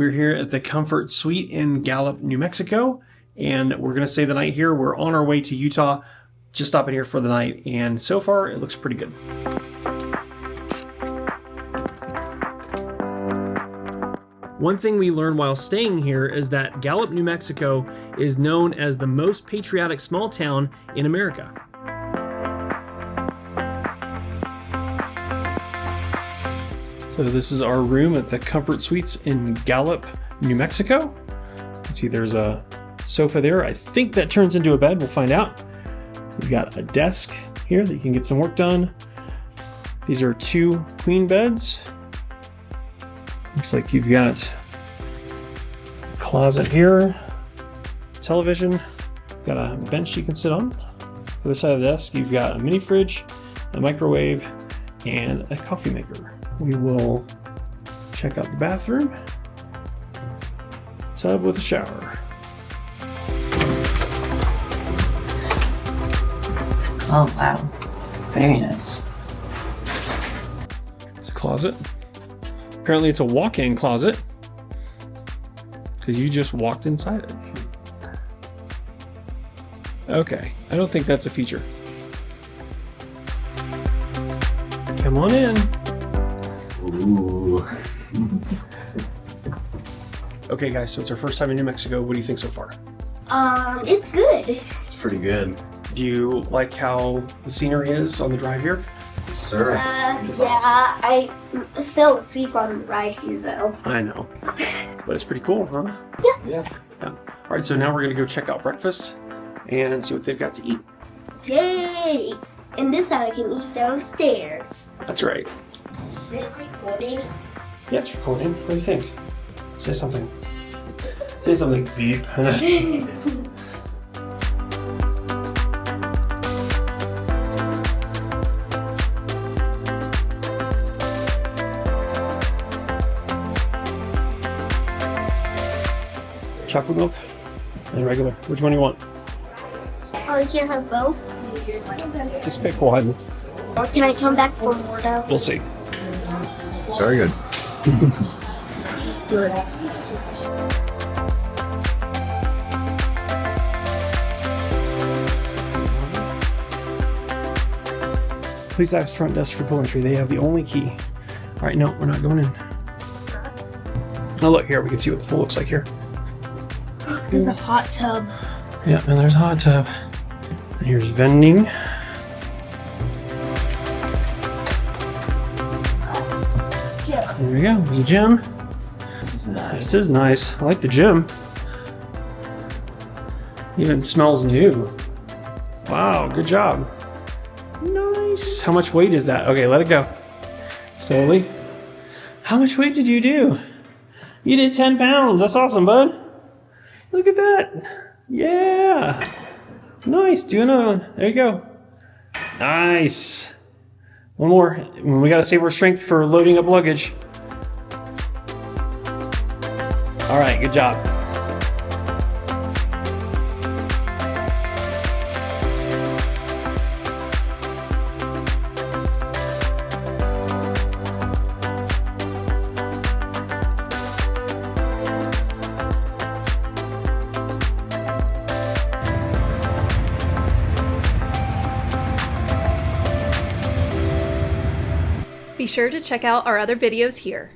We're here at the Comfort Suite in Gallup, New Mexico, and we're going to stay the night here. We're on our way to Utah, just stopping here for the night, and so far it looks pretty good. One thing we learned while staying here is that Gallup, New Mexico is known as the most patriotic small town in America. So this is our room at the Comfort Suites in Gallup, New Mexico. You can see there's a sofa there. I think that turns into a bed. We'll find out. We've got a desk here that you can get some work done. These are 2 queen beds. Looks like you've got a closet here, television, got a bench you can sit on. The other side of the desk, you've got a mini fridge, a microwave, and a coffee maker. We will check out the bathroom. Tub with a shower. Oh wow, very nice. It's a closet. Apparently it's a walk-in closet because you just walked inside it. Okay, I don't think that's a feature. Come on in. Ooh. Okay guys, so it's our first time in New Mexico. What do you think so far? It's good. It's pretty good. Do you like how the scenery is on the drive here? Yes, sir. Yeah, I fell asleep on the ride here though. I know, but it's pretty cool, huh? Yeah. All right, so now we're gonna go check out breakfast and see what they've got to eat. Yay! And this time I can eat downstairs. That's right. Is it recording? Yeah, it's recording. What do you think? Say something. Say something. Beep. Chocolate milk and regular. Which one do you want? Oh, you can't have both? Just pick one. Or can I come back for more though? We'll see. Very good. It's good. Please ask front desk for poetry. They have the only key. All right, no, we're not going in. Oh, look here. We can see what the pool looks like here. There's a hot tub. Yeah, and there's a hot tub. And here's vending. There we go. There's a gym. This is nice. This is nice. I like the gym. Even smells new. Wow, good job. Nice. How much weight is that? Okay, let it go. Slowly. How much weight did you do? You did 10 pounds. That's awesome, bud. Look at that. Yeah. Nice. Do another one. There you go. Nice. One more. We got to save our strength for loading up luggage. All right. Good job. Be sure to check out our other videos here.